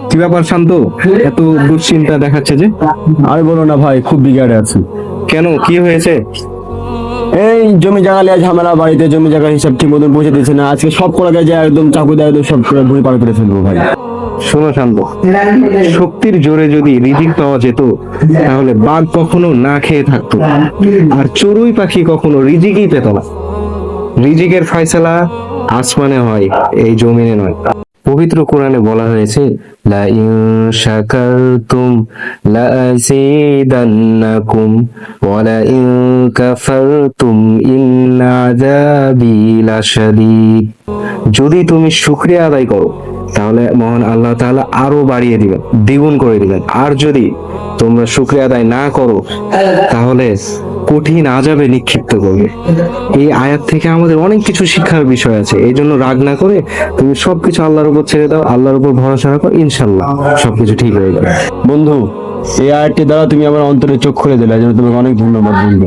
কি ব্যাপার শান্ত, এত দুশ্চিন্তা দেখাচ্ছে যে? আর বলো না ভাই, খুব বিগাড়ে আছি। কেন, কি হয়েছে? এই জমি জায়গা লিয়ে ঝামেলা, বাড়িতে জমি জায়গা হিসাব ঠিক মতন পৌঁছে দিচ্ছে না। আজকে সব করা যায় একদম চাকু দেয়, একদম সব করে ভুঁড়ি পার করে ফেলবো ভাই। শোনো শান্ত, শক্তির জোরে যদি রিজিক পাওয়া যেত তাহলে বাঘ কখনো না খেয়ে থাকতো, আর চড়ুই পাখি কখনো রিজিকই পেত না। রিজিকের ফয়সালা আসমানে হয়, এই জমিনে নয়। পবিত্র কোরআনে বলা হয়েছে, লা ইন শাকারতুম লা আযীদান্নাকুম ওয়া লা ইন কাফারতুম ইন্না আযাবি লাশাদীদ। যদি তুমি শুকরিয়া আদায় করো তাহলে মহান আল্লাহ তাআলা আরো বাড়িয়ে দিবেন, দ্বিগুণ করে দিবেন। আর যদি তোমরা শুকরিয়া আদায় না করো তাহলে কঠিন আযাবে নিক্ষিপ্ত করবে। এই আয়াত থেকে আমাদের অনেক কিছু শিক্ষার বিষয় আছে। এই জন্য রাগ না করে তুমি সবকিছু আল্লাহর উপর ছেড়ে দাও, আল্লাহর উপর ভরসা রাখো, ইনশাল্লাহ সবকিছু ঠিক হয়ে যাবে। বন্ধু, এই আয়াতটি দ্বারা তুমি আমার অন্তরে চোখ খুলে দিলে, এই জন্য তোমাকে অনেক ধন্যবাদ বন্ধু।